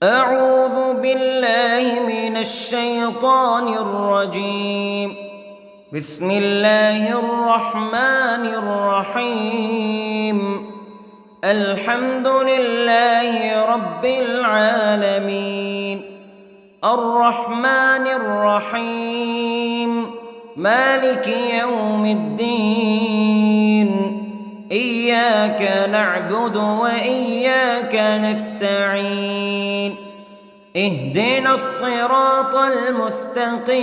أعوذ بالله من الشيطان الرجيم. بسم الله الرحمن الرحيم. الحمد لله رب العالمين، الرحمن الرحيم، مالك يوم الدين. إياك نعبد وإياك نستعين. اهدنا الصراط المستقيم،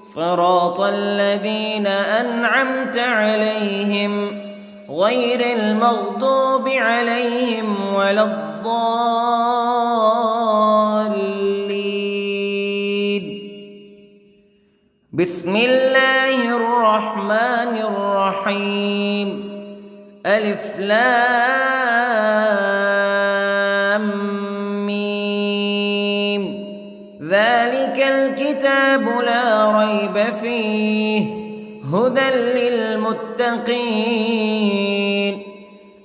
صراط الذين أنعمت عليهم غير المغضوب عليهم ولا الضالين. بسم الله الرحمن الرحيم. ألف لام ميم. ذلك الكتاب لا ريب فيه هدى للمتقين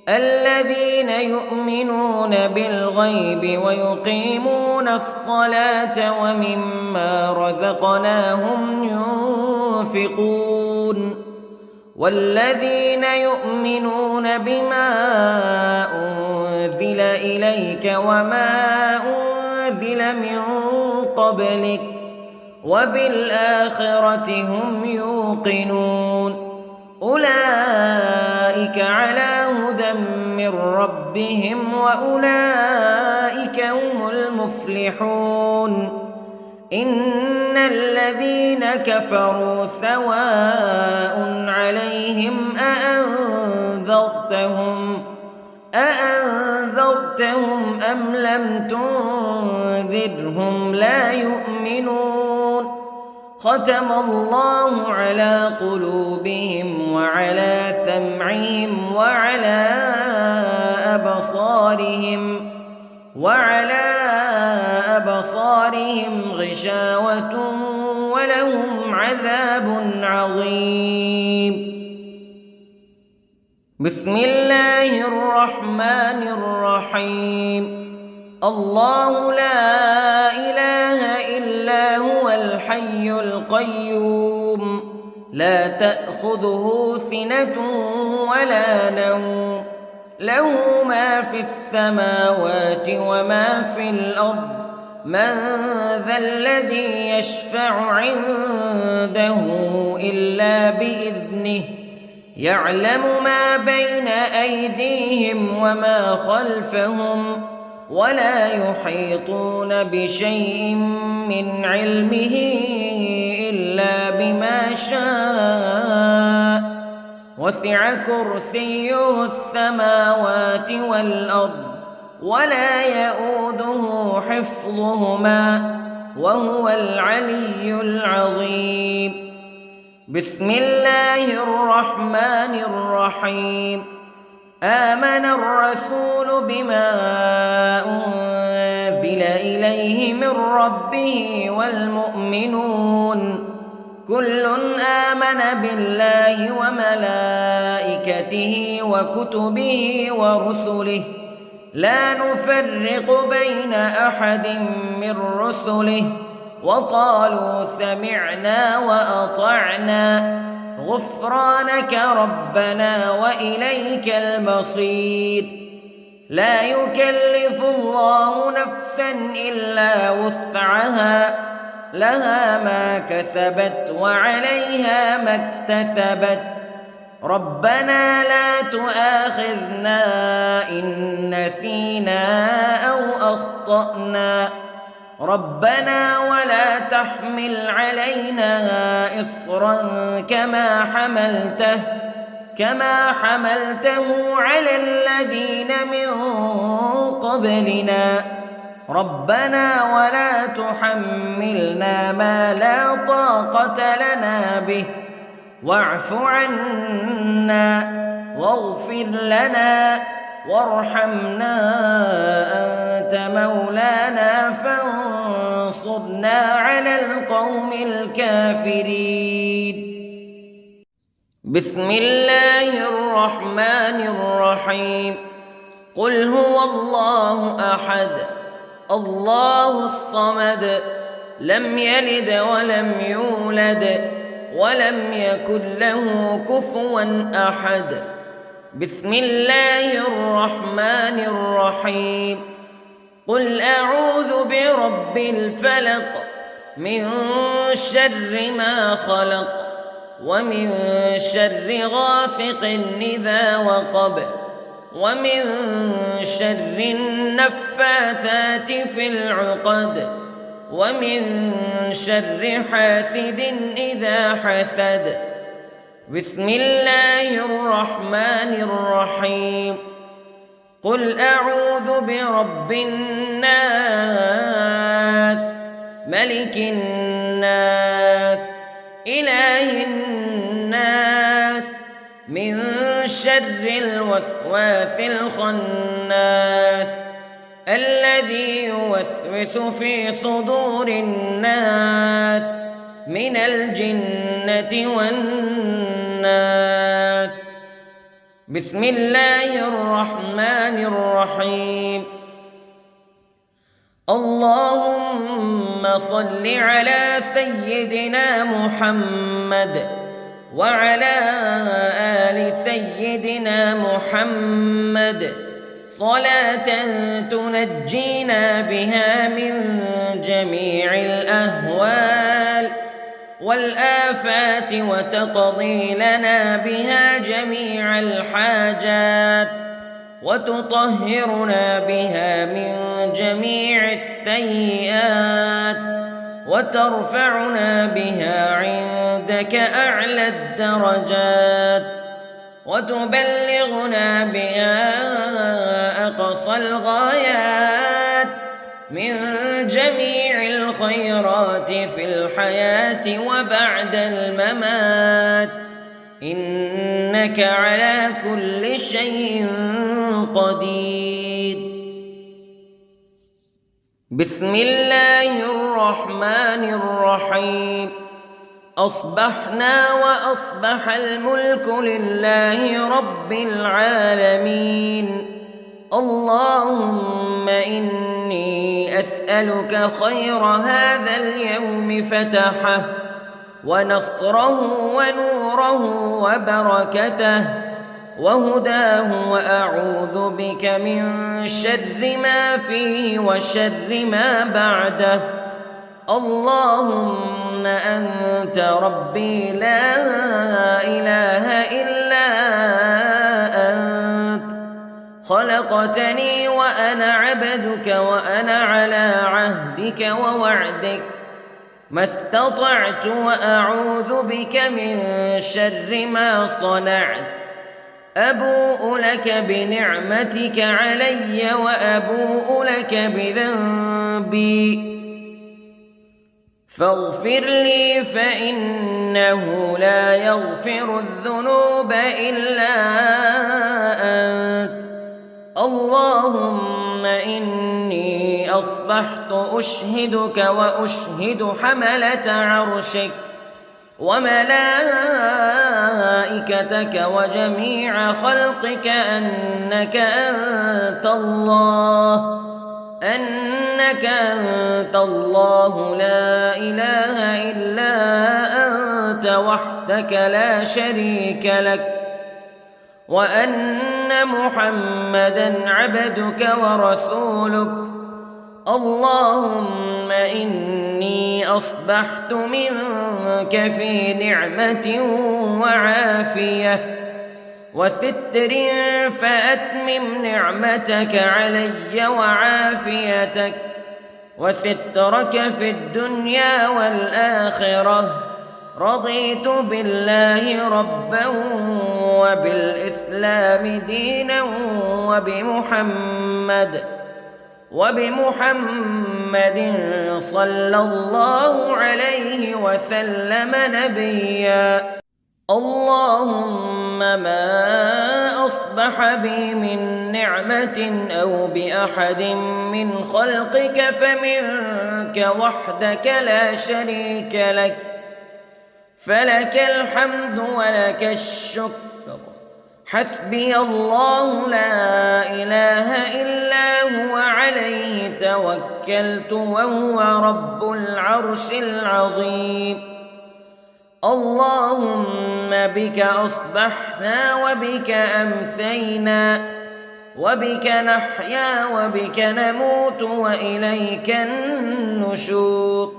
الذين يؤمنون بالغيب ويقيمون الصلاة ومما رزقناهم ينفقون والذين يؤمنون بما أنزل إليك وما أنزل من قبلك وبالآخرة هم يوقنون. أولئك على هدى من ربهم وأولئك هم المفلحون. إن الذين كفروا سواء عليهم أأنذرتهم أم لم تنذرهم لا يؤمنون. ختم الله على قلوبهم وعلى سمعهم وعلى أبصارهم غشاوة ولهم عذاب عظيم. بسم الله الرحمن الرحيم. الله لا إله إلا هو الحي القيوم لا تأخذه سنة ولا نوم له ما في السماوات وما في الأرض. من ذا الذي يشفع عنده إلا بإذنه يعلم ما بين أيديهم وما خلفهم ولا يحيطون بشيء من علمه إلا بما شاء. وسع كرسيه السماوات والأرض ولا يؤوده حفظهما وهو العلي العظيم. بسم الله الرحمن الرحيم. آمن الرسول بما أنزل إليه من ربه والمؤمنون كل آمن بالله وملائكته وكتبه ورسله لا نفرق بين أحد من رسله وقالوا سمعنا وأطعنا غفرانك ربنا وإليك المصير. لا يكلف الله نفسا إلا وسعها لها ما كسبت وعليها ما اكتسبت. ربنا لا تؤاخذنا إن نسينا أو أخطأنا ربنا ولا تحمل علينا إصرا كما حملته على الذين من قبلنا ربنا ولا تحملنا ما لا طاقة لنا به واعف عنا واغفر لنا وارحمنا أنت مولانا فانصرنا على القوم الكافرين. بسم الله الرحمن الرحيم. قل هو الله أحد الله الصمد لم يلد ولم يولد ولم يكن له كفوا أحد. بسم الله الرحمن الرحيم. قل أعوذ برب الفلق من شر ما خلق ومن شر غاسق إذا وقب ومن شر النفاثات في العقد ومن شر حاسد إذا حسد. بسم الله الرحمن الرحيم. قل أعوذ برب الناس ملك الناس إله الناس من شر الوسواس الخناس الذي يوسوس في صدور الناس من الجنة والناس. بسم الله الرحمن الرحيم. اللهم صل على سيدنا محمد وعلى آل سيدنا محمد صلاة تنجينا بها من جميع الأهوال والآفات وتقضي لنا بها جميع الحاجات وتطهرنا بها من جميع السيئات وترفعنا بها عندك أعلى الدرجات وتبلغنا بها أقصى الغايات من جميع الخيرات في الحياة وبعد الممات إنك على كل شيء قدير. بسم الله الرحمن الرحيم. أصبحنا وأصبح الملك لله رب العالمين. اللهم إني أسألك خير هذا اليوم فتحه ونصره ونوره وبركته وهداه وأعوذ بك من شر ما فيه وشر ما بعده. اللهم أنت ربي لا إله إلا أنت خلقتني وأنا عبدك وأنا على عهدك ووعدك ما استطعت وأعوذ بك من شر ما صنعت. أبوء لك بنعمتك علي وأبوء لك بذنبي فاغفر لي فإنه لا يغفر الذنوب إلا أنت. اللهم إني أصبحت أشهدك وأشهد حملة عرشك وملائكتك وجميع خلقك أنك أنت الله لا إله إلا أنت وحدك لا شريك لك وأن محمدًا عبدك ورسولك. اللهم إني أصبحت منك في نعمة وعافية وستر فأتمم نعمتك علي وعافيتك وسترك في الدنيا والآخرة. رضيت بالله ربا وبالإسلام دينا وبمحمد صلى الله عليه وسلم نبيا. اللهم ما أصبح بي من نعمة أو بأحد من خلقك فمنك وحدك لا شريك لك فلك الحمد ولك الشكر حسبي الله لا إله إلا هو عليه توكلت وهو رب العرش العظيم. اللهم بك أصبحنا وبك أمسينا وبك نحيا وبك نموت وإليك النشور.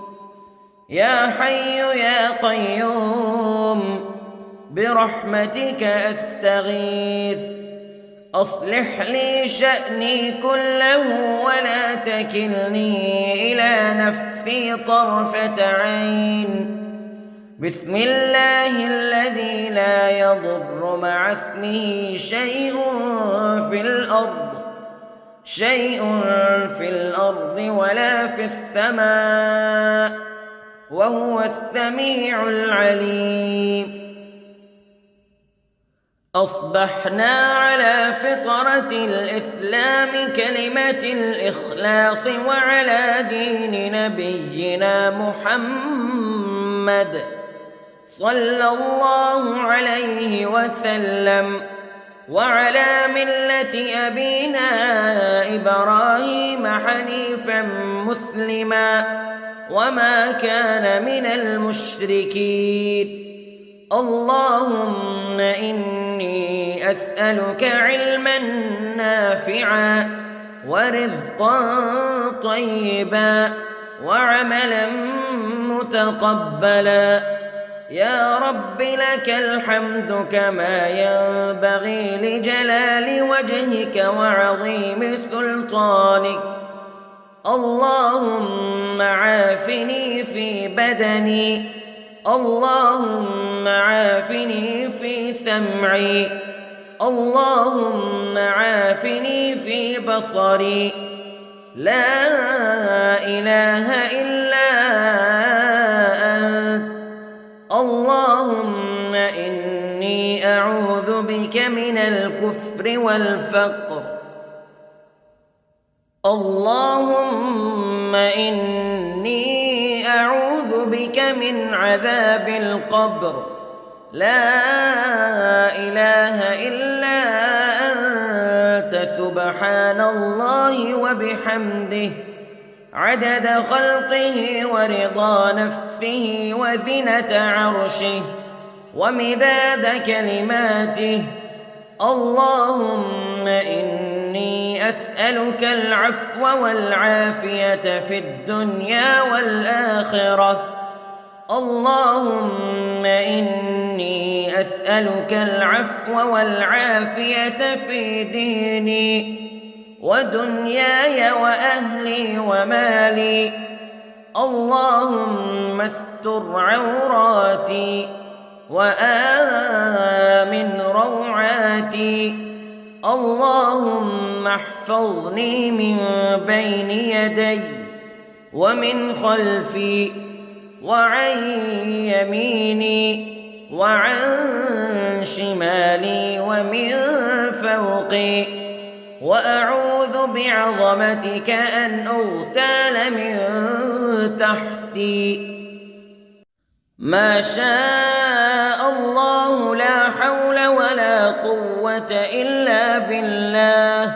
يا حي يا قيوم برحمتك أستغيث، أصلح لي شأني كله ولا تكلني إلى نفسي طرفة عين. بسم الله الذي لا يضر مع اسمه شيء في الأرض ولا في السماء وهو السميع العليم. أصبحنا على فطرة الإسلام كلمة الإخلاص وعلى دين نبينا محمد صلى الله عليه وسلم وعلى ملة أبينا إبراهيم حنيفا مسلما وما كان من المشركين. اللهم إني أسألك علما نافعا ورزقا طيبا وعملا متقبلا. يا رب لك الحمد كما ينبغي لجلال وجهك وعظيم سلطانك. اللهم عافني في بدني، اللهم عافني في سمعي، اللهم عافني في بصري. لا إله إلا أنت. اللهم إني أعوذ بك من الكفر والفقر. اللهم إني أعوذ بك من عذاب القبر. لا إله إلا أنت سبحان الله وبحمده عدد خلقه ورضا نفسه وزنة عرشه ومداد كلماته. اللهم إني أسألك العفو والعافية في الدنيا والآخرة. اللهم إني أسألك العفو والعافية في ديني ودنياي وأهلي ومالي. اللهم استر عوراتي وآمن روعاتي. اللهم احفظني من بين يدي ومن خلفي وعن يميني وعن شمالي ومن فوقي، وأعوذ بعظمتك أن أغتال من تحتي. ما شاء الله لا حول ولا قوة إلا بالله.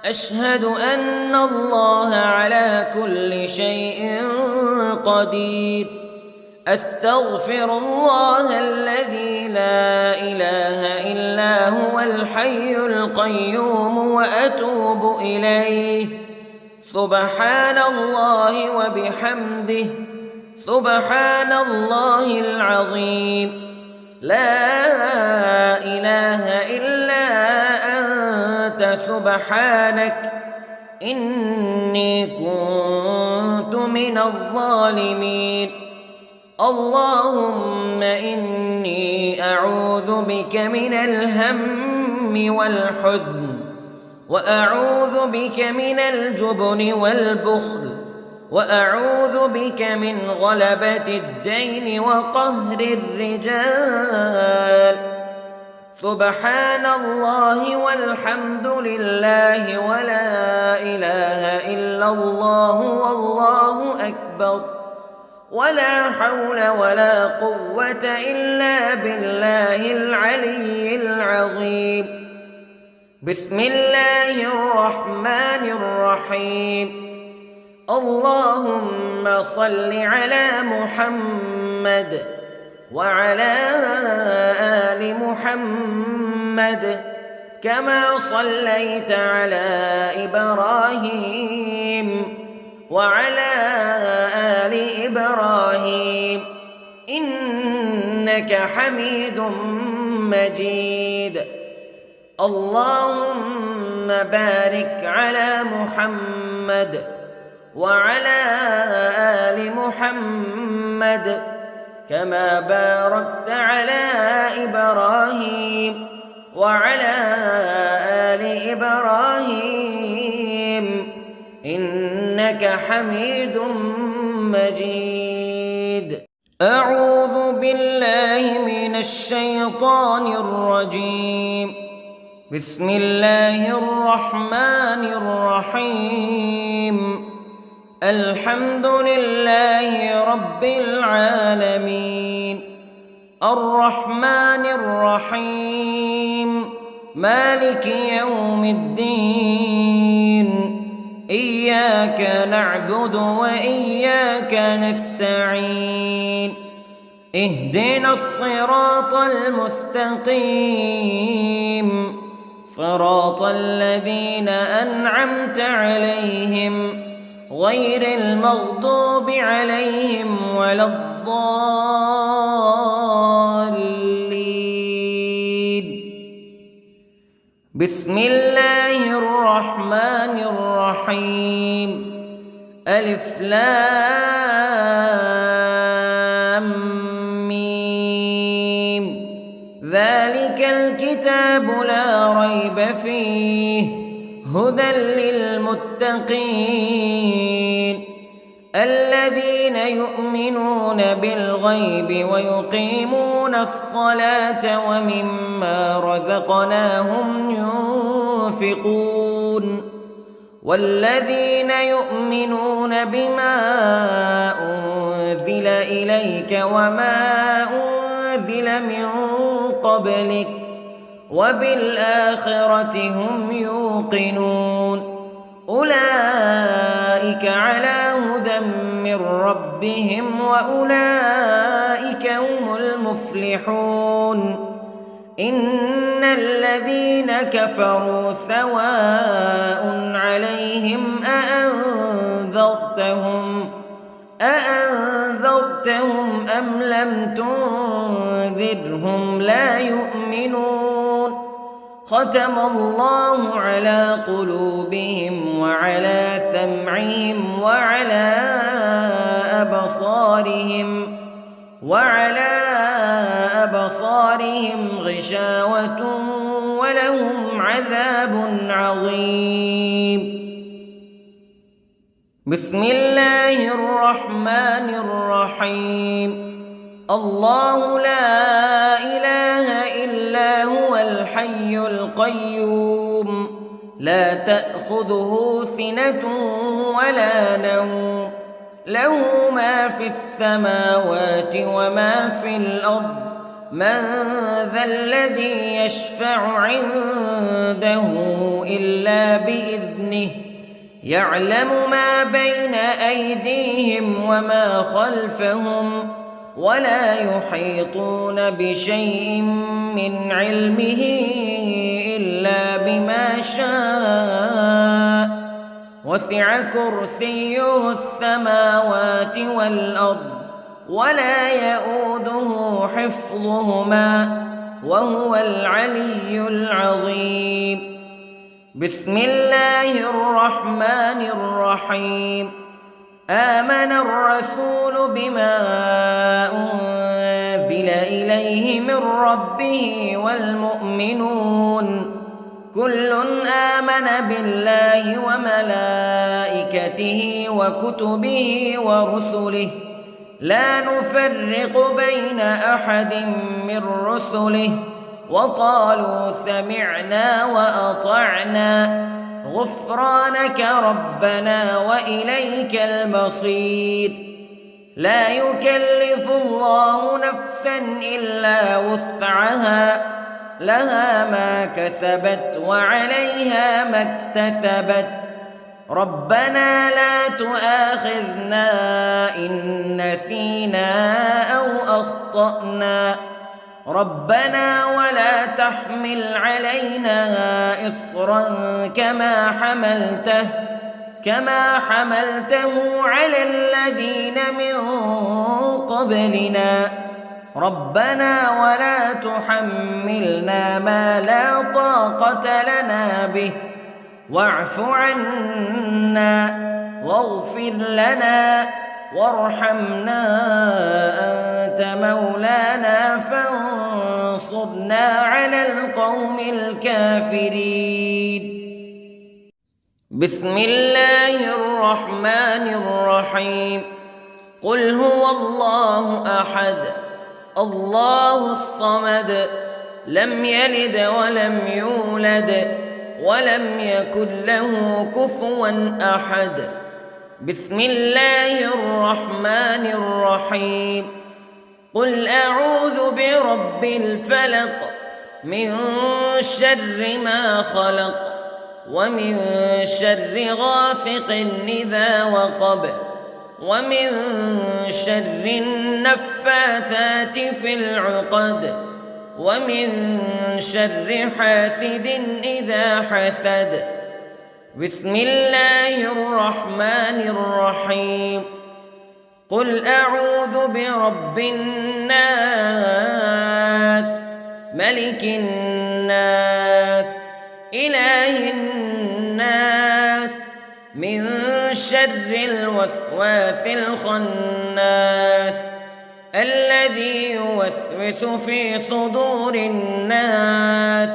أشهد أن الله على كل شيء قدير. أستغفر الله الذي لا إله إلا هو الحي القيوم وأتوب إليه. سبحان الله وبحمده سبحان الله العظيم. لا إله إلا أنت سبحانك إني كنت من الظالمين. اللهم إني أعوذ بك من الهم والحزن، وأعوذ بك من الجبن والبخل، وأعوذ بك من غلبة الدين وقهر الرجال. سبحان الله والحمد لله ولا إله إلا الله والله أكبر. ولا حول ولا قوة إلا بالله العلي العظيم. بسم الله الرحمن الرحيم. اللهم صل على محمد وعلى آل محمد كما صليت على إبراهيم وعلى آل إبراهيم إنك حميد مجيد. اللهم بارك على محمد وعلى آل محمد كما باركت على إبراهيم وعلى آل إبراهيم إنك حميد مجيد. أعوذ بالله من الشيطان الرجيم. بسم الله الرحمن الرحيم. الحمد لله رب العالمين الرحمن الرحيم مالك يوم الدين إياك نعبد وإياك نستعين اهدنا الصراط المستقيم صراط الذين أنعمت عليهم غير المغضوب عليهم ولا الضالين. بسم الله الرحمن الرحيم. ألف لام ميم. ذلك الكتاب لا ريب فيه هدى للمتقين الذين يؤمنون بالغيب ويقيمون الصلاة ومما رزقناهم ينفقون والذين يؤمنون بما أنزل إليك وما أنزل من قبلك وبالآخرة هم يوقنون أولئك على هدى من ربهم وأولئك هم المفلحون. إن الذين كفروا سواء عليهم أأنذرتهم أم لم تنذرهم لا يؤمنون. ختم الله على قلوبهم وعلى سمعهم وعلى أبصارهم غشاوة ولهم عذاب عظيم. بسم الله الرحمن الرحيم. الله لا إله إلا هو الحي القيوم لا تأخذه سنة ولا نوم له ما في السماوات وما في الأرض من ذا الذي يشفع عنده إلا بإذنه يعلم ما بين أيديهم وما خلفهم ولا يحيطون بشيء من علمه إلا بما شاء وسع كرسيه السماوات والأرض ولا يؤوده حفظهما وهو العلي العظيم. بسم الله الرحمن الرحيم. آمن الرسول بما أنزل إليه من ربه والمؤمنون كل آمن بالله وملائكته وكتبه ورسله لا نفرق بين أحد من رسله وقالوا سمعنا وأطعنا غفرانك ربنا وإليك المصير. لا يكلف الله نفسا إلا وسعها لها ما كسبت وعليها ما اكتسبت ربنا لا تؤاخذنا إن نسينا أو أخطأنا ربنا ولا تحمل علينا إصرا كما حملته على الذين من قبلنا ربنا ولا تحملنا ما لا طاقة لنا به واعف عنا واغفر لنا وارحمنا أنت مولانا فانصرنا على القوم الكافرين. بسم الله الرحمن الرحيم. قل هو الله أحد الله الصمد لم يلد ولم يولد ولم يكن له كفوا أحد. بسم الله الرحمن الرحيم. قل أعوذ برب الفلق من شر ما خلق ومن شر غاسق إذا وقب ومن شر النفاثات في العقد ومن شر حاسد إذا حسد. بسم الله الرحمن الرحيم. قل أعوذ برب الناس ملك الناس إله الناس من شر الوسواس الخناس الذي يوسوس في صدور الناس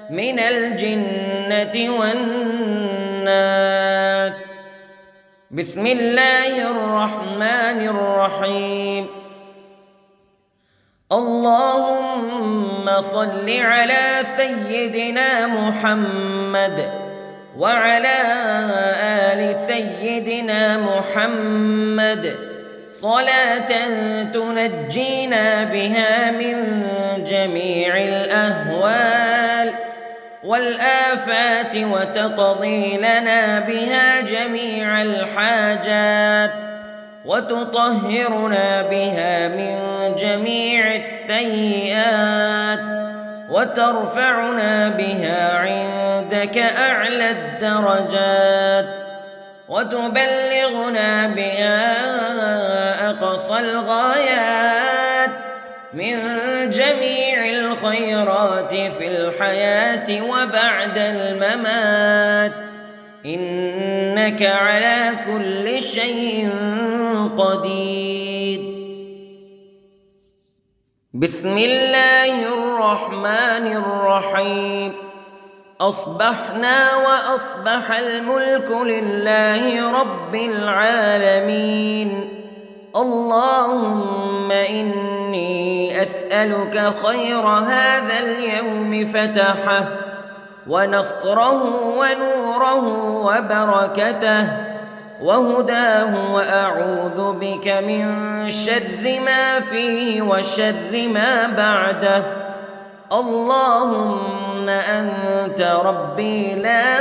من الجنة والناس. بسم الله الرحمن الرحيم. اللهم صل على سيدنا محمد وعلى آل سيدنا محمد صلاة تنجينا بها من جميع الأهوال والآفات وتقضي لنا بها جميع الحاجات وتطهرنا بها من جميع السيئات وترفعنا بها عندك أعلى الدرجات وتبلغنا بها أقصى الغايات من جميع الخيرات في الحياة وبعد الممات إنك على كل شيء قدير. بسم الله الرحمن الرحيم. أصبحنا وأصبح الملك لله رب العالمين. اللهم إني أسألك خير هذا اليوم فتحه ونصره ونوره وبركته وهداه وأعوذ بك من شر ما فيه وشر ما بعده. اللهم أنت ربي لا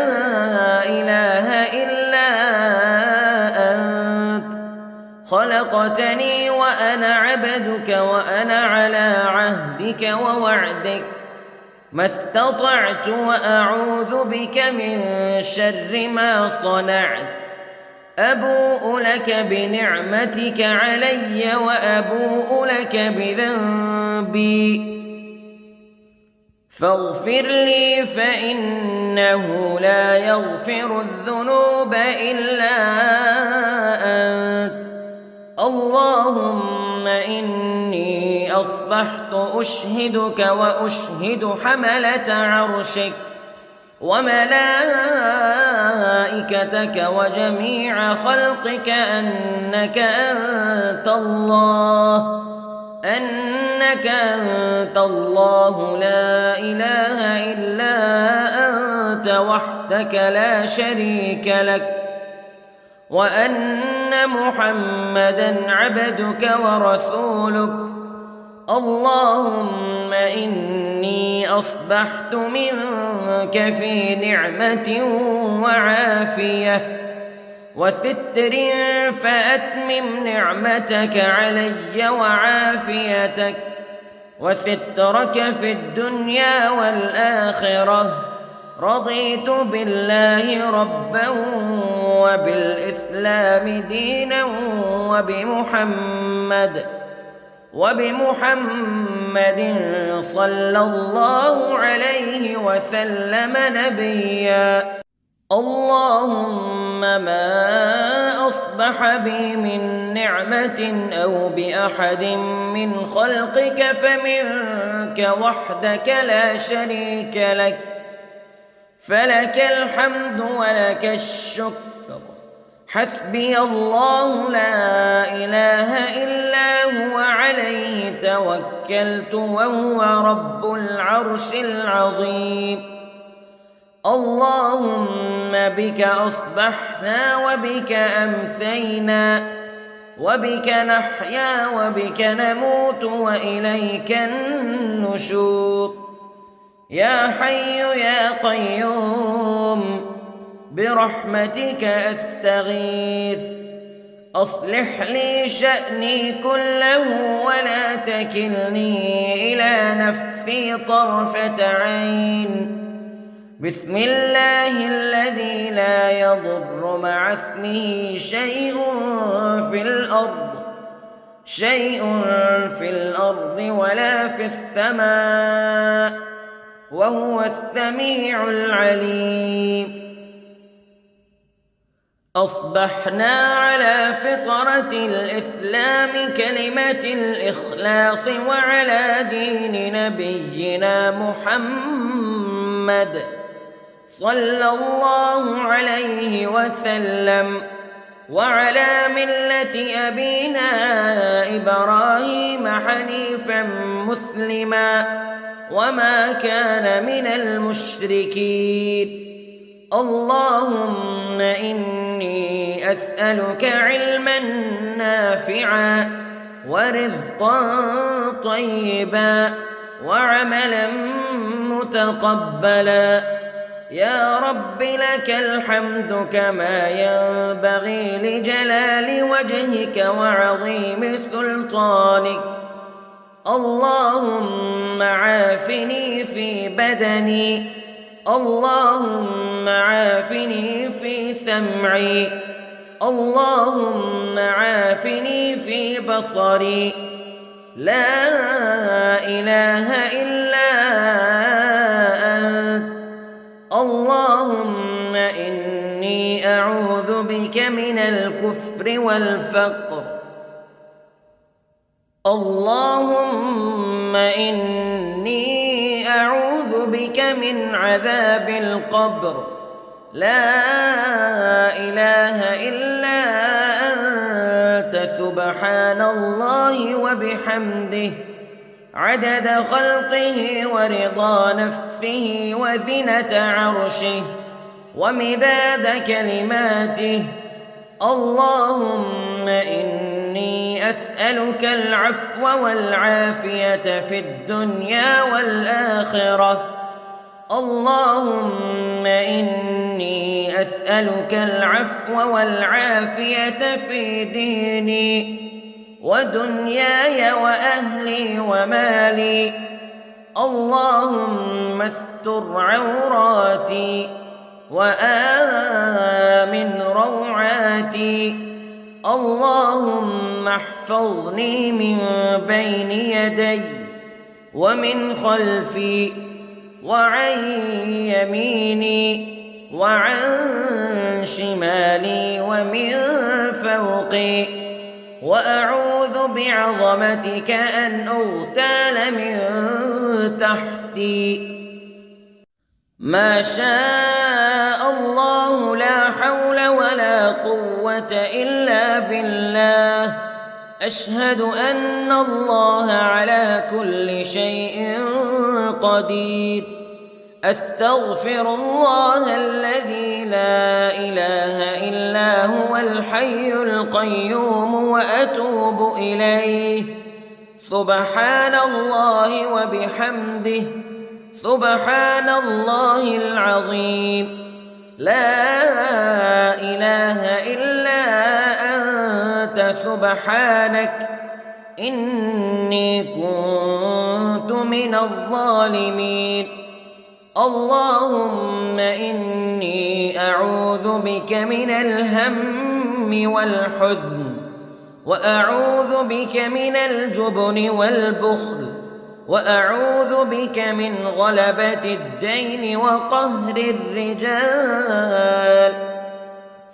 إله إلا أنت خلقتني وأنا عبدك وأنا على عهدك ووعدك ما استطعت وأعوذ بك من شر ما صنعت. أبوء لك بنعمتك علي وأبوء لك بذنبي فاغفر لي فإنه لا يغفر الذنوب إلا أنت. اللهم إني أصبحت أشهدك وأشهد حملة عرشك وملائكتك وجميع خلقك أنك أنت الله لا إله إلا أنت وحدك لا شريك لك وأن أن محمدًا عبدك ورسولك. اللهم إني أصبحت منك في نعمة وعافية وستر، فأتمم نعمتك علي وعافيتك وسترك في الدنيا والآخرة. رضيت بالله ربًا وبالإسلام دينًا وبمحمد صلى الله عليه وسلم نبيًا. اللهم ما أصبح بي من نعمة أو بأحد من خلقك فمنك وحدك لا شريك لك، فلك الحمد ولك الشكر. حسبي الله لا إله إلا هو عليه توكلت وهو رب العرش العظيم. اللهم بك أصبحنا وبك أمسينا وبك نحيا وبك نموت وإليك النشور. يا حي يا قيوم برحمتك أستغيث، أصلح لي شأني كله ولا تكلني إلى نفسي طرفة عين. بسم الله الذي لا يضر مع اسمه شيء في الأرض ولا في السماء، وهو السميع العليم. أصبحنا على فطرة الإسلام كلمة الإخلاص وعلى دين نبينا محمد صلى الله عليه وسلم، وعلى ملة أبينا إبراهيم حنيفا مسلما وما كان من المشركين. اللهم إني أسألك علما نافعا ورزقا طيبا وعملا متقبلا. يا رب لك الحمد كما ينبغي لجلال وجهك وعظيم سلطانك. اللهم عافني في بدني، اللهم عافني في سمعي، اللهم عافني في بصري. لا إله إلا أنت. اللهم إني أعوذ بك من الكفر والفقر. اللهم إني أعوذ بك من عذاب القبر. لا إله إلا أنت سبحان الله وبحمده عدد خلقه ورضا نفسه وزنة عرشه ومداد كلماته. اللهم إني أسألك العفو والعافية في الدنيا والآخرة. اللهم إني أسألك العفو والعافية في ديني ودنياي وأهلي ومالي. اللهم استر عوراتي وآمن روعاتي. اللهم احفظني من بين يدي ومن خلفي وعن يميني وعن شمالي ومن فوقي، وأعوذ بعظمتك أن أغتال من تحتي. ما شاء الله لا حول ولا قوة إلا بالله. أشهد أن الله على كل شيء قدير. أستغفر الله الذي لا إله إلا هو الحي القيوم وأتوب إليه. سبحان الله وبحمده، سبحان الله العظيم. لا إله إلا أنت سبحانك إني كنت من الظالمين. اللهم إني أعوذ بك من الهم والحزن، وأعوذ بك من الجبن والبخل، وأعوذ بك من غلبة الدين وقهر الرجال.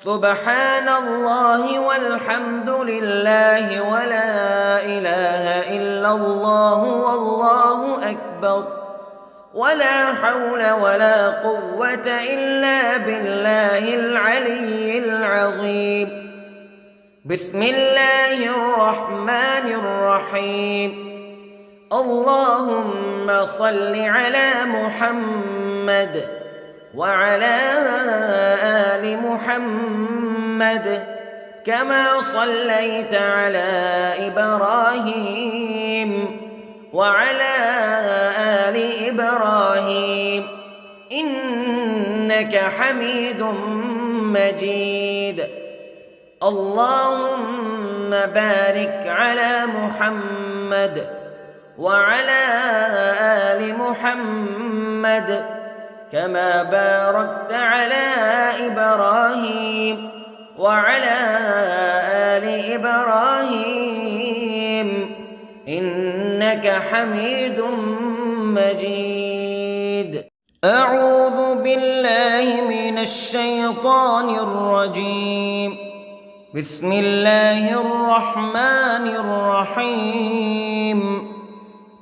سبحان الله والحمد لله ولا إله إلا الله والله أكبر، ولا حول ولا قوة إلا بالله العلي العظيم. بسم الله الرحمن الرحيم. اللهم صل على محمد وعلى آل محمد كما صليت على إبراهيم وعلى آل إبراهيم إنك حميد مجيد. اللهم بارك على محمد وعلى آل محمد كما باركت على إبراهيم وعلى آل إبراهيم إنك حميد مجيد. أعوذ بالله من الشيطان الرجيم. بسم الله الرحمن الرحيم.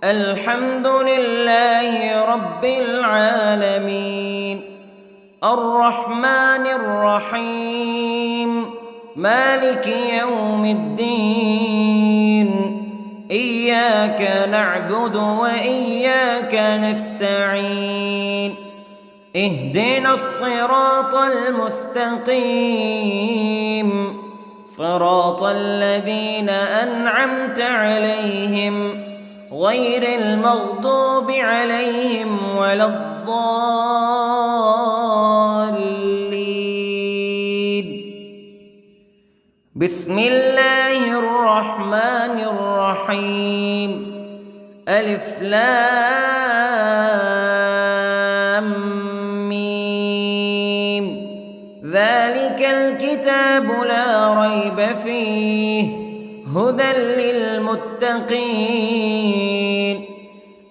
الحمد لله رب العالمين، الرحمن الرحيم، مالك يوم الدين. إياك نعبد وإياك نستعين. اهدنا الصراط المستقيم، صراط الذين أنعمت عليهم غير المغضوب عليهم ولا الضالين. بسم الله الرحمن الرحيم. ألف لام ميم. ذلك الكتاب لا ريب فيه هدى للمتقين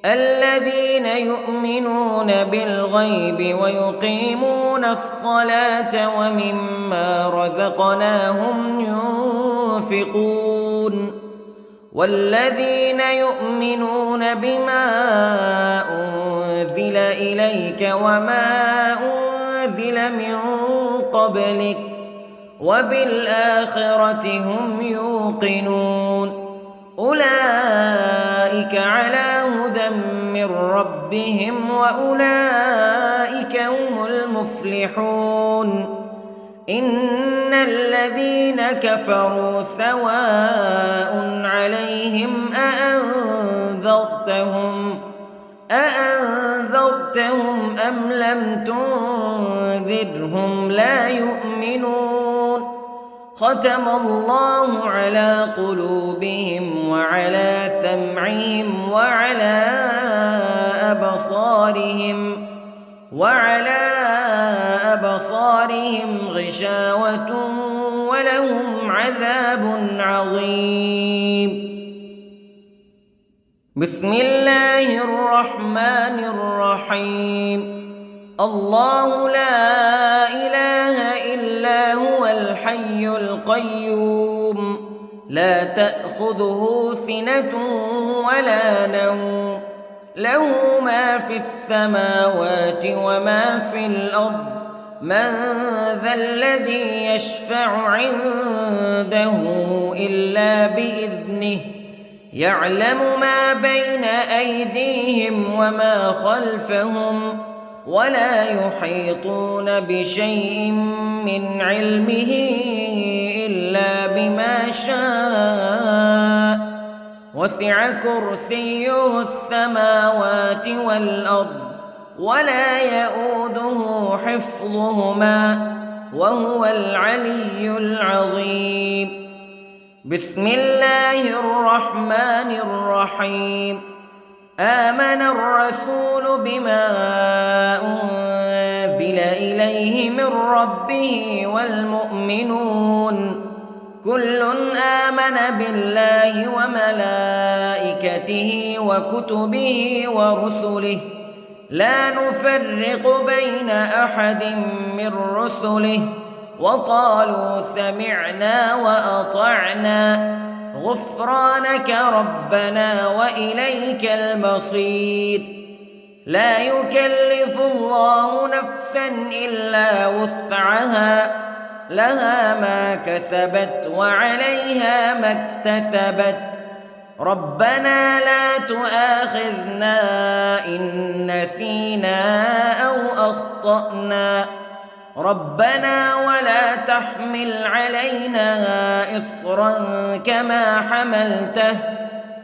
الذين يؤمنون بالغيب ويقيمون الصلاة ومما رزقناهم ينفقون والذين يؤمنون بما أنزل إليك وما أنزل من قبلك وبالآخرة هم يوقنون أولئك على هدى من ربهم وأولئك هم المفلحون. إن الذين كفروا سواء عليهم أأنذرتهم أم لم تنذرهم لا يؤمنون. ختم الله على قلوبهم وعلى سمعهم وعلى أبصارهم غشاوة ولهم عذاب عظيم. بسم الله الرحمن الرحيم. الله لا إله إلا هو الحي القيوم لا تأخذه سنة ولا نوم له ما في السماوات وما في الأرض من ذا الذي يشفع عنده إلا بإذنه يعلم ما بين أيديهم وما خلفهم ولا يحيطون بشيء من علمه إلا بما شاء وسع كرسيه السماوات والأرض ولا يؤوده حفظهما وهو العلي العظيم. بسم الله الرحمن الرحيم. آمن الرسول بما أنزل إليه من ربه والمؤمنون كل آمن بالله وملائكته وكتبه ورسله لا نفرق بين أحد من رسله وقالوا سمعنا وأطعنا غفرانك ربنا وإليك المصير. لا يكلف الله نفسا إلا وسعها لها ما كسبت وعليها ما اكتسبت ربنا لا تؤاخذنا إن نسينا أو أخطأنا ربنا ولا تحمل علينا إصرا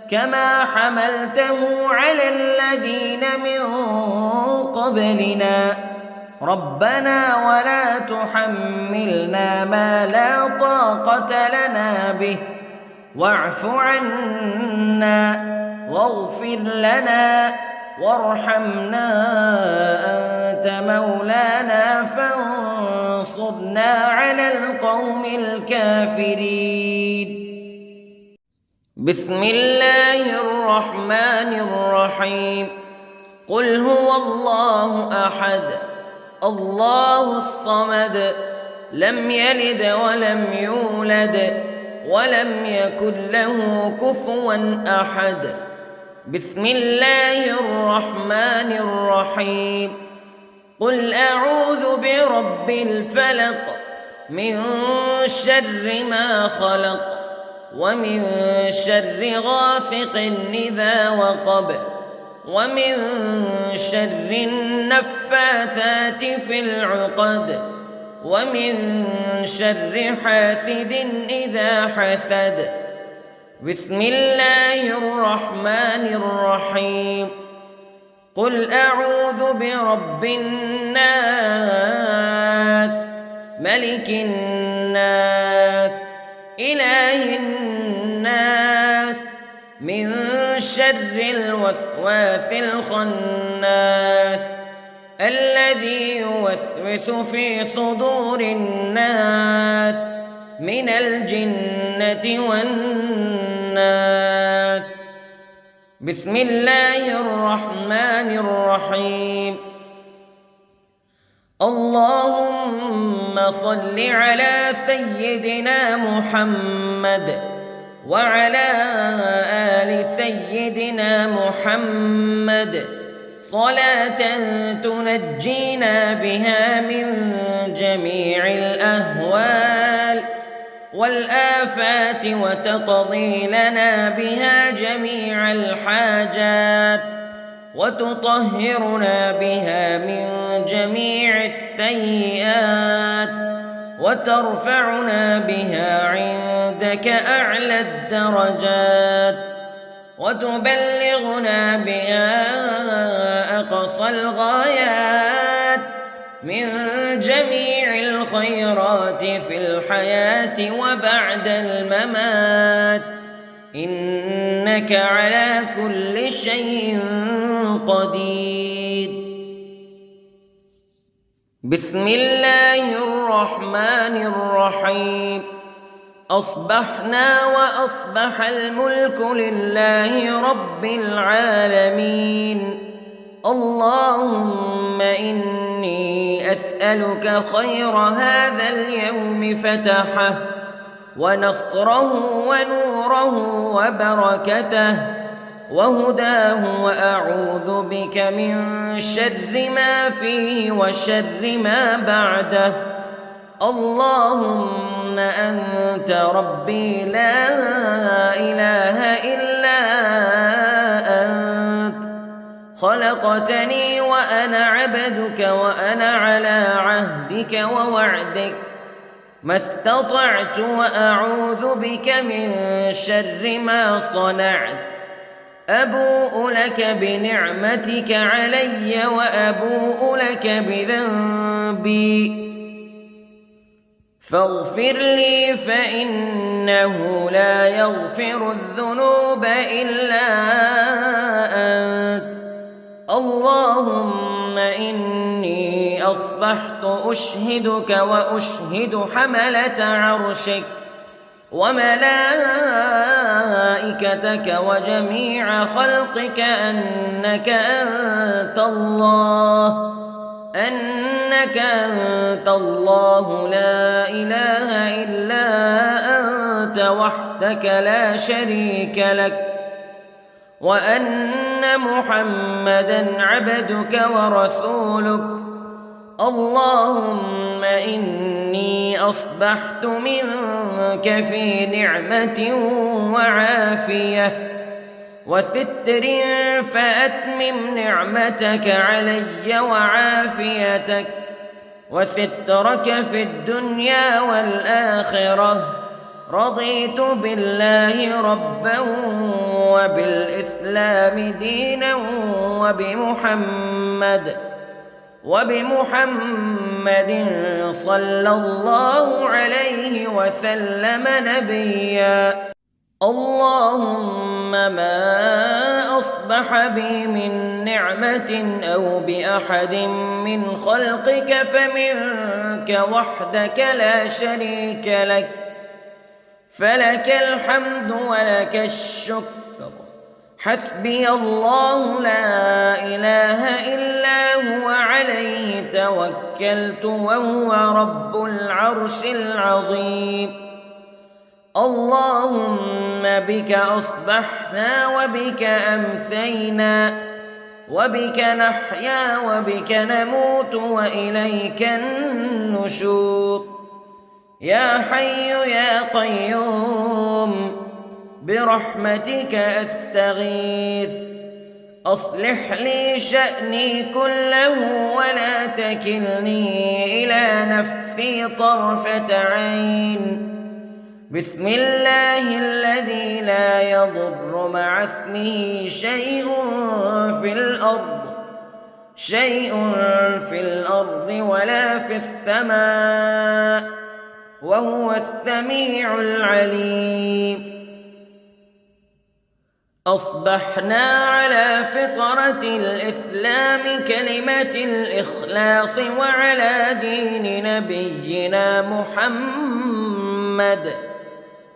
كما حملته على الذين من قبلنا ربنا ولا تحملنا ما لا طاقة لنا به واعف عنا واغفر لنا وارحمنا أنت مولانا فانصرنا على القوم الكافرين. بسم الله الرحمن الرحيم. قل هو الله أحد الله الصمد لم يلد ولم يولد ولم يكن له كفوا أحد. بسم الله الرحمن الرحيم. قل أعوذ برب الفلق من شر ما خلق ومن شر غاسق إذا وقب ومن شر النفاثات في العقد ومن شر حاسد إذا حسد. بسم الله الرحمن الرحيم. قل أعوذ برب الناس ملك الناس إله الناس من شر الوسواس الخناس الذي يوسوس في صدور الناس من الجنة والناس. بسم الله الرحمن الرحيم. اللهم صل على سيدنا محمد وعلى آل سيدنا محمد صلاة تنجينا بها من جميع الأهوال والآفات وتقضي لنا بها جميع الحاجات وتطهرنا بها من جميع السيئات وترفعنا بها عندك أعلى الدرجات وتبلغنا بها أقصى الغايات من جميع الخيرات في الحياة وبعد الممات إنك على كل شيء قدير. بسم الله الرحمن الرحيم. أصبحنا وأصبح الملك لله رب العالمين. اللهم إني أسألك خير هذا اليوم فتحه ونصره ونوره وبركته وهداه وأعوذ بك من شر ما فيه وشر ما بعده. اللهم أنت ربي لا إله إلا أنت خلقتني وأنا عبدك وأنا على عهدك ووعدك ما استطعت وأعوذ بك من شر ما صنعت أبوء لك بنعمتك علي وأبوء لك بذنبي فاغفر لي فإنه لا يغفر الذنوب إلا أنت اللهم إني أصبحت أشهدك وأشهد حملة عرشك وملائكتك وجميع خلقك أنك أنت الله لا إله إلا أنت وحدك لا شريك لك وأن محمدًا عبدك ورسولك اللهم إني أصبحت منك في نعمة وعافية وستر فأتمم نعمتك علي وعافيتك وسترك في الدنيا والآخرة رضيت بالله ربا وبالإسلام دينا وبمحمد صلى الله عليه وسلم نبيا اللهم ما أصبح بي من نعمة أو بأحد من خلقك فمنك وحدك لا شريك لك فلك الحمد ولك الشكر حسبي الله لا إله إلا هو عليه توكلت وهو رب العرش العظيم اللهم بك أصبحنا وبك أمسينا وبك نحيا وبك نموت وإليك النشور يا حي يا قيوم برحمتك أستغيث أصلح لي شأني كله ولا تكلني إلى نفسي طرفة عين بسم الله الذي لا يضر مع اسمه شيء في الأرض ولا في السماء وهو السميع العليم أصبحنا على فطرة الإسلام كلمة الإخلاص وعلى دين نبينا محمد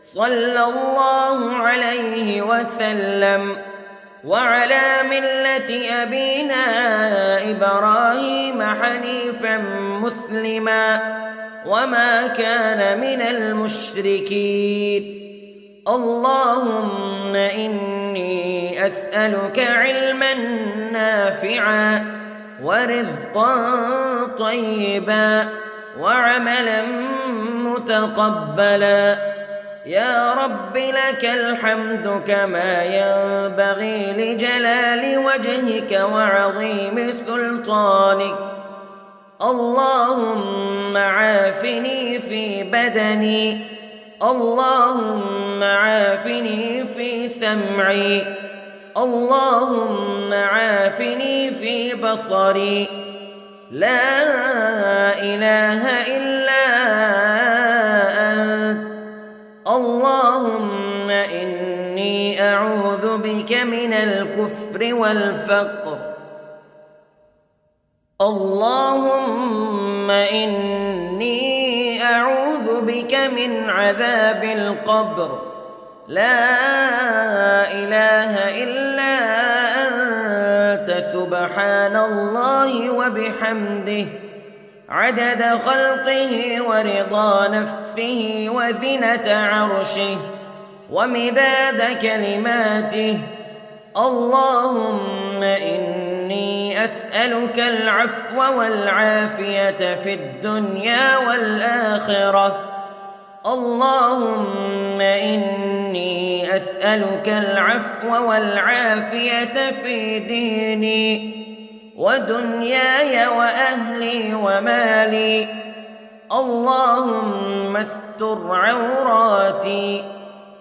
صلى الله عليه وسلم وعلى ملة أبينا إبراهيم حنيفا مسلما وما كان من المشركين اللهم إني أسألك علما نافعا ورزقا طيبا وعملا متقبلا يا رب لك الحمد كما ينبغي لجلال وجهك وعظيم سلطانك اللهم عافني في بدني اللهم عافني في سمعي اللهم عافني في بصري لا إله إلا أنت اللهم إني أعوذ بك من الكفر والفقر اللهم إني أعوذ بك من عذاب القبر لا إله إلا أنت سبحان الله وبحمده عدد خلقه ورضا نفسه وزنة عرشه ومداد كلماته اللهم إني أسألك العفو والعافية في الدنيا والآخرة اللهم إني أسألك العفو والعافية في ديني ودنياي وأهلي ومالي. اللهم استر عوراتي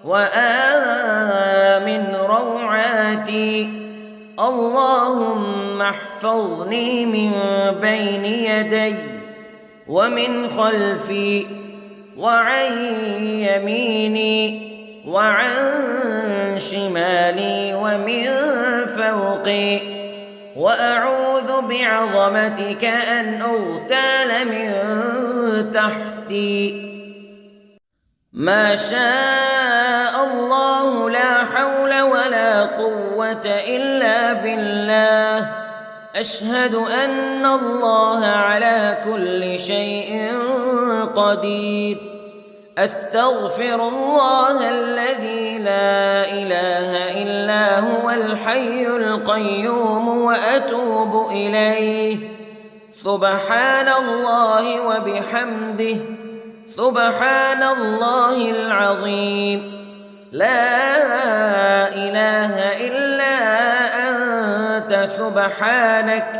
وآمن روعاتي. اللهم احفظني من بين يدي ومن خلفي وعن يميني وعن شمالي ومن فوقي، وأعوذ بعظمتك أن أغتال من تحتي. ما شاء الله لا حول ولا قوة إلا بالله. أشهد أن الله على كل شيء قدير. أستغفر الله الذي لا إله إلا هو الحي القيوم وأتوب إليه. سبحان الله وبحمده، سبحان الله العظيم. لا إله إلا أنت سبحانك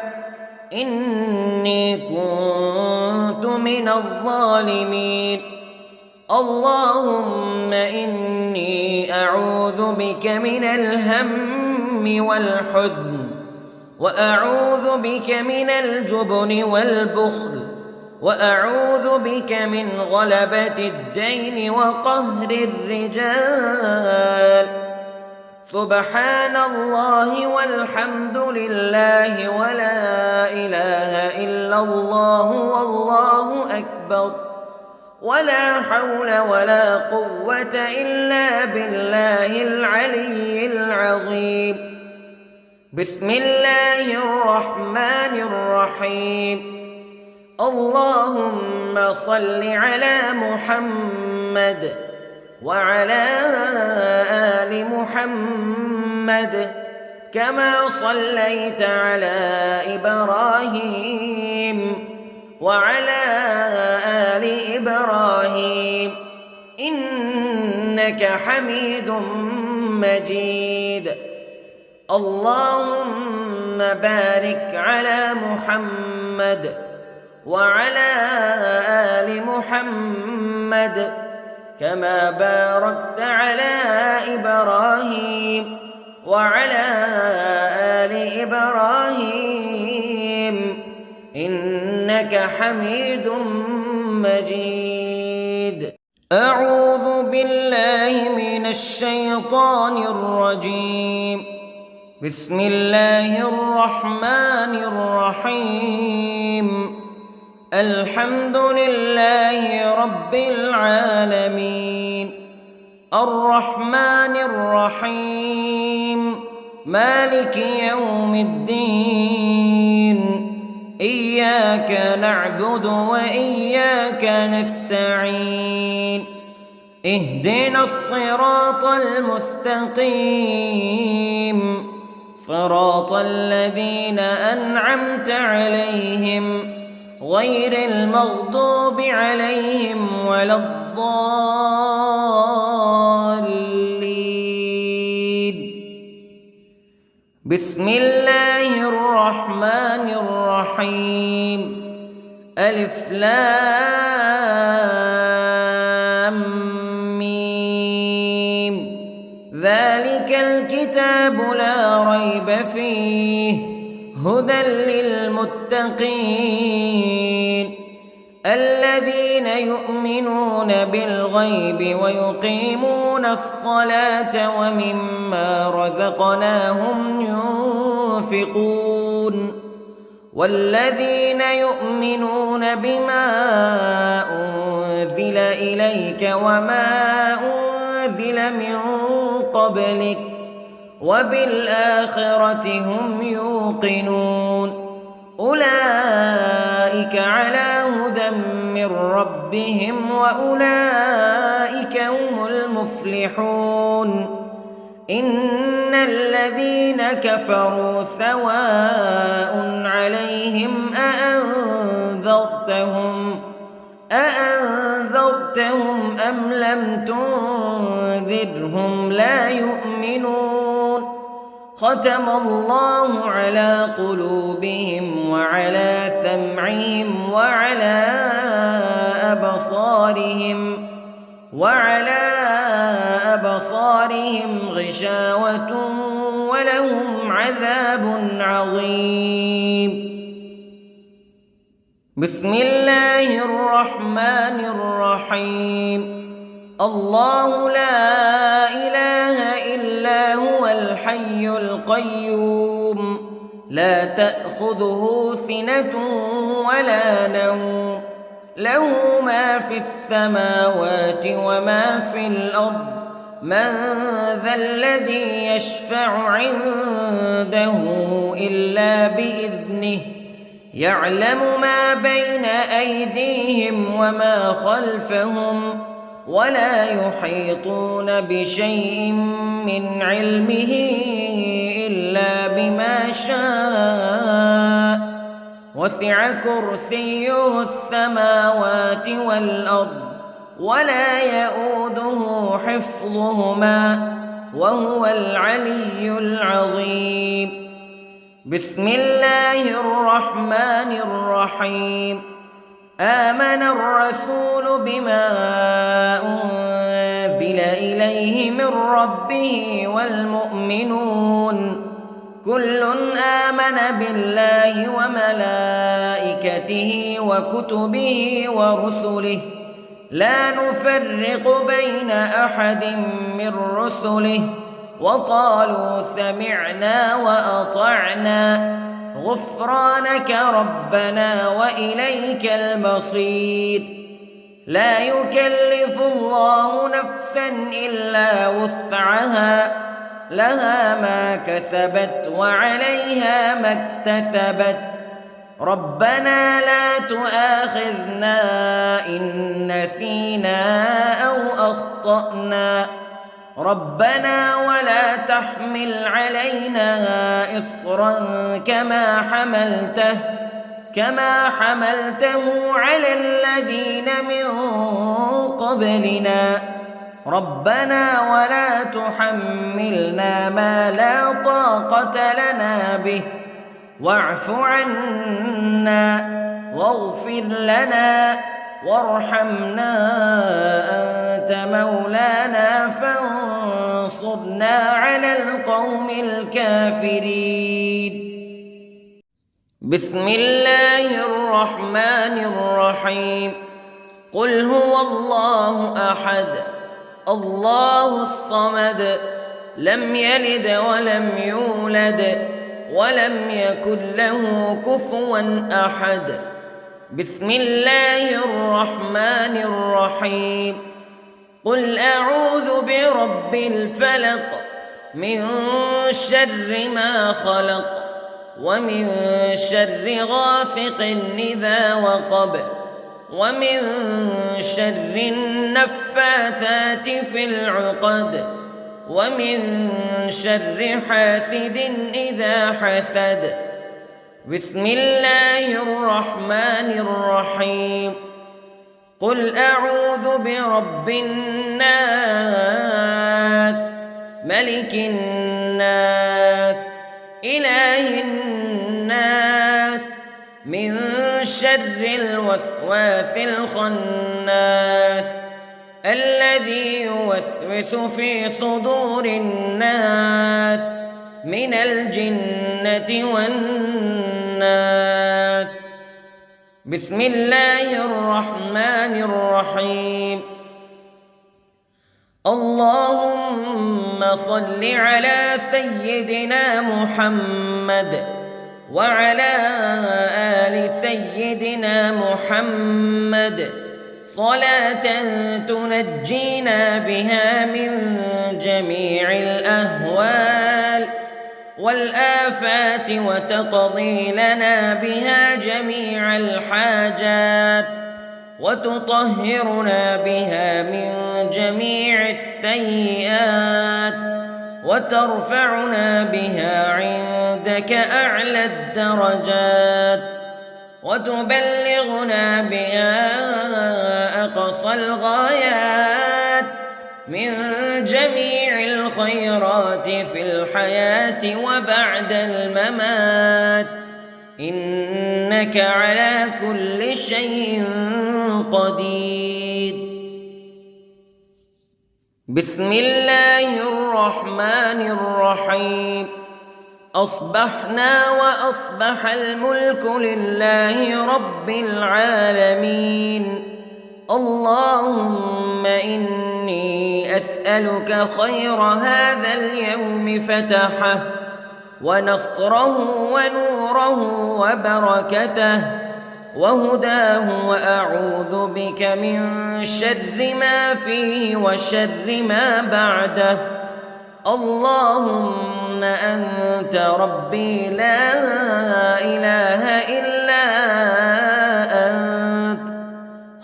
إني كنت من الظالمين. اللهم إني أعوذ بك من الهم والحزن، وأعوذ بك من الجبن والبخل، وأعوذ بك من غلبة الدين وقهر الرجال. سبحان الله والحمد لله ولا إله إلا الله والله أكبر، ولا حول ولا قوة إلا بالله العلي العظيم. بسم الله الرحمن الرحيم. اللهم صل على محمد وعلى آل محمد كما صليت على إبراهيم وعلى آل إبراهيم إنك حميد مجيد. اللهم بارك على محمد وعلى آل محمد كما باركت على إبراهيم وعلى آل إبراهيم إنك حميد مجيد. أعوذ بالله من الشيطان الرجيم. بسم الله الرحمن الرحيم. الحمد لله رب العالمين، الرحمن الرحيم، مالك يوم الدين. إياك نعبد وإياك نستعين. اهدنا الصراط المستقيم، صراط الذين أنعمت عليهم غير المغضوب عليهم ولا الضالين. بسم الله الرحمن الرحيم. ألف لام ميم. ذلك الكتاب لا ريب فيه هدى للمتقين الذين يؤمنون بالغيب ويقيمون الصلاة ومما رزقناهم ينفقون والذين يؤمنون بما أنزل إليك وما أنزل من قبلك وبالآخرة هم يوقنون أولئك على هدى من ربهم وأولئك هم المفلحون إن الذين كفروا سواء عليهم أأنذرتهم أم لم تنذرهم تنذرهم لا يؤمنون ختم الله على قلوبهم وعلى سمعهم وعلى أبصارهم غشاوة ولهم عذاب عظيم. بسم الله الرحمن الرحيم. الله لا إله إلا هو الحي القيوم لا تأخذه سنة ولا نوم له ما في السماوات وما في الأرض من ذا الذي يشفع عنده إلا بإذنه يعلم ما بين أيديهم وما خلفهم ولا يحيطون بشيء من علمه إلا بما شاء وسع كرسيه السماوات والأرض ولا يؤوده حفظهما وهو العلي العظيم. بسم الله الرحمن الرحيم. آمن الرسول بما أنزل إليه من ربه والمؤمنون كل آمن بالله وملائكته وكتبه ورسله لا نفرق بين أحد من رسله وقالوا سمعنا وأطعنا غفرانك ربنا وإليك المصير. لا يكلف الله نفسا إلا وسعها لها ما كسبت وعليها ما اكتسبت ربنا لا تؤاخذنا إن نسينا أو أخطأنا ربنا ولا تحمل علينا إصرا كما حملته على الذين من قبلنا ربنا ولا تحملنا ما لا طاقة لنا به واعف عنا واغفر لنا وارحمنا أنت مولانا فانصرنا على القوم الكافرين. بسم الله الرحمن الرحيم. قل هو الله أحد الله الصمد لم يلد ولم يولد ولم يكن له كفوا أحد. بسم الله الرحمن الرحيم. قل أعوذ برب الفلق من شر ما خلق ومن شر غاسق إذا وقب ومن شر النفاثات في العقد ومن شر حاسد إذا حسد. بسم الله الرحمن الرحيم. قل أعوذ برب الناس ملك الناس إله الناس من شر الوسواس الخناس الذي يوسوس في صدور الناس من الجنة والناس. بسم الله الرحمن الرحيم. اللهم صل على سيدنا محمد وعلى آل سيدنا محمد صلاة تنجينا بها من جميع الأهوال والآفات وتقضي لنا بها جميع الحاجات وتطهرنا بها من جميع السيئات وترفعنا بها عندك أعلى الدرجات وتبلغنا بها أقصى الغايات من جميع الخيرات في الحياة وبعد الممات، إنك على كل شيء قدير. بسم الله الرحمن الرحيم. أصبحنا وأصبح الملك لله رب العالمين. اللهم إني أسألك خير هذا اليوم فتحه ونصره ونوره وبركته وهداه، وأعوذ بك من شر ما فيه وشر ما بعده. اللهم أنت ربي لا إله إلا أنت،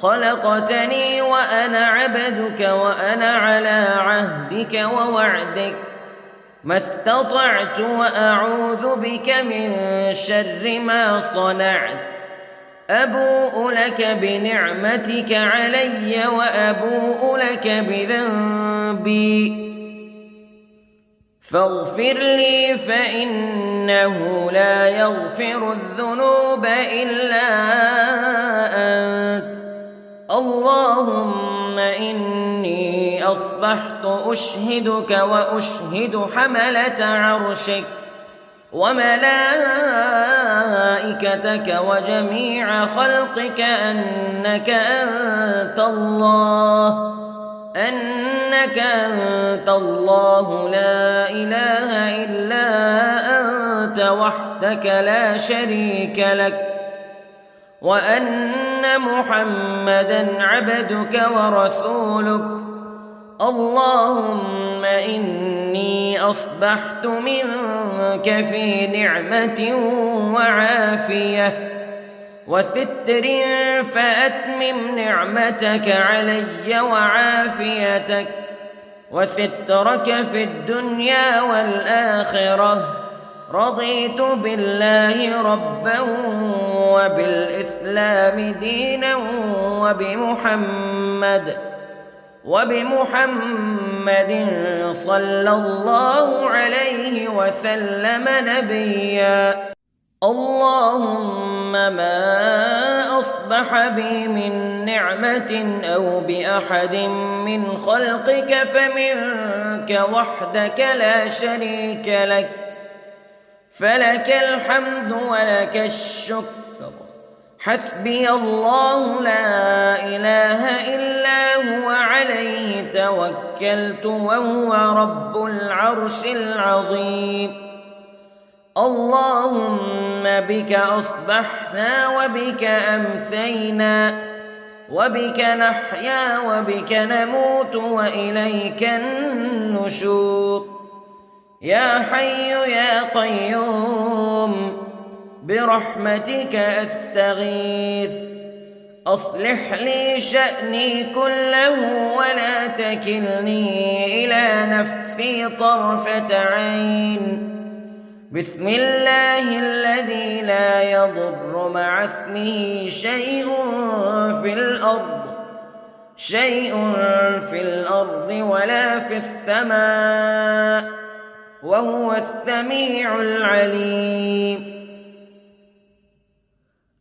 خلقتني وأنا عبدك وأنا على عهدك ووعدك ما استطعت، وأعوذ بك من شر ما صنعت. أبوء لك بنعمتك علي وأبوء لك بذنبي، فاغفر لي فإنه لا يغفر الذنوب إلا أنت. اللهم إني أصبحت أشهدك وأشهد حملة عرشك وملائكتك وجميع خلقك أنك أنت الله لا إله إلا أنت وحدك لا شريك لك، وأن محمدًا عبدك ورسولك. اللهم إني أصبحت منك في نعمة وعافية وستر، فأتمم نعمتك علي وعافيتك وسترك في الدنيا والآخرة. رضيت بالله ربا وبالإسلام دينا وبمحمد صلى الله عليه وسلم نبيا. اللهم ما أصبح بي من نعمة أو بأحد من خلقك فمنك وحدك لا شريك لك، فلك الحمد ولك الشكر. حسبي الله لا إله إلا هو عليه توكلت وهو رب العرش العظيم. اللهم بك أصبحنا وبك أمسينا وبك نحيا وبك نموت وإليك النشور. يا حي يا قيوم برحمتك أستغيث، أصلح لي شأني كله ولا تكلني إلى نفسي طرفة عين. بسم الله الذي لا يضر مع اسمه شيء في الأرض ولا في السماء، وهو السميع العليم.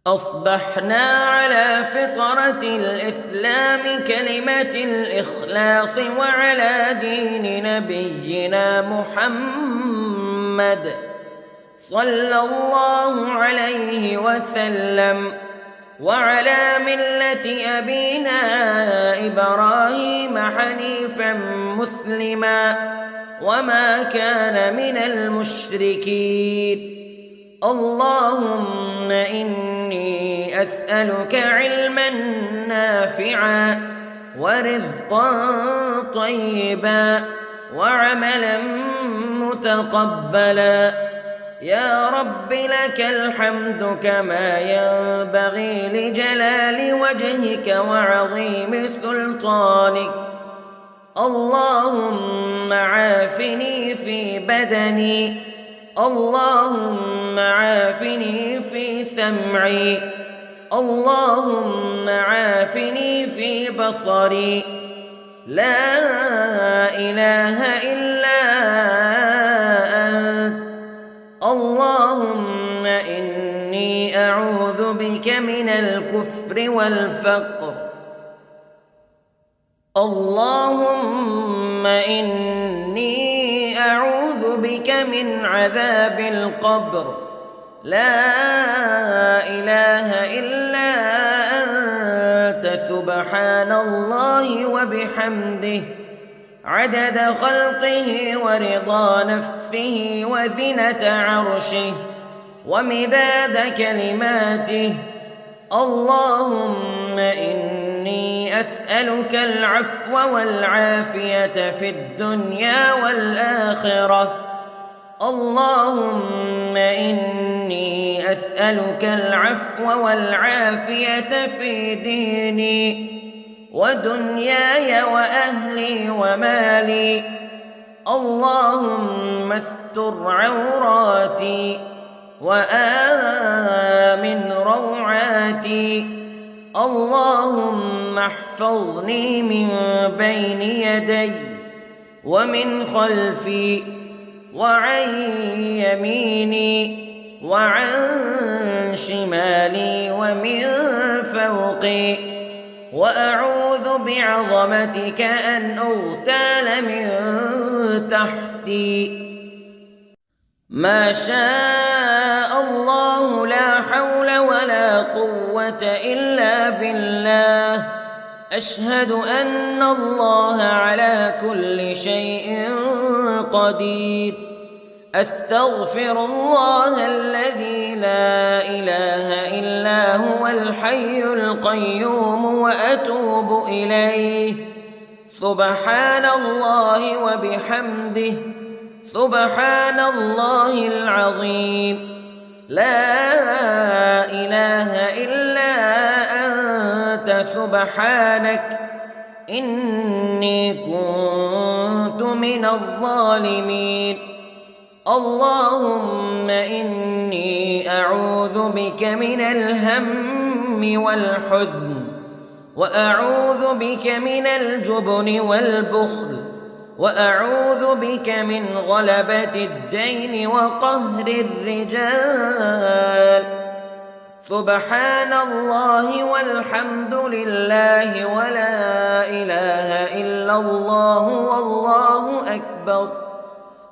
أصبحنا على فطرة الإسلام كلمة الإخلاص وعلى دين نبينا محمد صلى الله عليه وسلم، وعلى ملة أبينا إبراهيم حنيفا مسلما وما كان من المشركين. اللهم إني أسألك علما نافعا ورزقا طيبا وعملا متقبلا. يا رب لك الحمد كما ينبغي لجلال وجهك وعظيم سلطانك. اللهم عافني في بدني، اللهم عافني في سمعي، اللهم عافني في بصري. لا إله الكفر والفقر. اللهم إني أعوذ بك من عذاب القبر، لا إله إلا أنت، سبحان الله وبحمده، عدد خلقه ورضا نفسه وزنة عرشه ومداد كلماته. اللهم إني أسألك العفو والعافية في الدنيا والآخرة. اللهم إني أسألك العفو والعافية في ديني ودنياي وأهلي ومالي. اللهم استر عوراتي وآمن روعاتي. اللهم احفظني من بين يدي ومن خلفي وعن يميني وعن شمالي ومن فوقي، وأعوذ بعظمتك أن أغتال من تحتي. ما شاء الله، لا حول ولا قوة إلا بالله. أشهد أن الله على كل شيء قدير. أستغفر الله الذي لا إله إلا هو الحي القيوم وأتوب إليه. سبحان الله وبحمده، سبحان الله العظيم. لا إله إلا أنت، سبحانك إني كنت من الظالمين. اللهم إني أعوذ بك من الهم والحزن، وأعوذ بك من الجبن والبخل، وأعوذ بك من غلبة الدين وقهر الرجال. سبحان الله والحمد لله ولا إله إلا الله والله أكبر،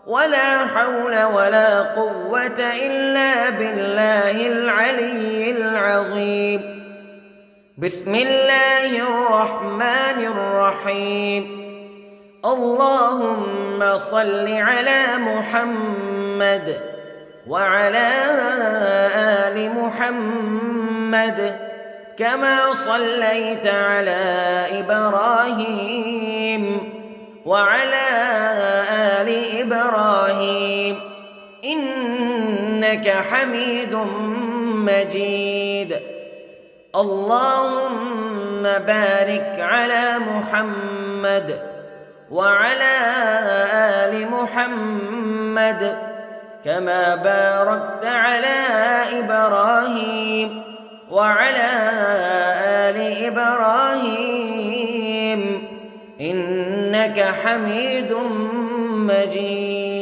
ولا حول ولا قوة إلا بالله العلي العظيم. بسم الله الرحمن الرحيم. اللهم صل على محمد وعلى آل محمد كما صليت على إبراهيم وعلى آل إبراهيم إنك حميد مجيد. اللهم بارك على محمد وعلى آل محمد كما باركت على إبراهيم وعلى آل إبراهيم إنك حميد مجيد.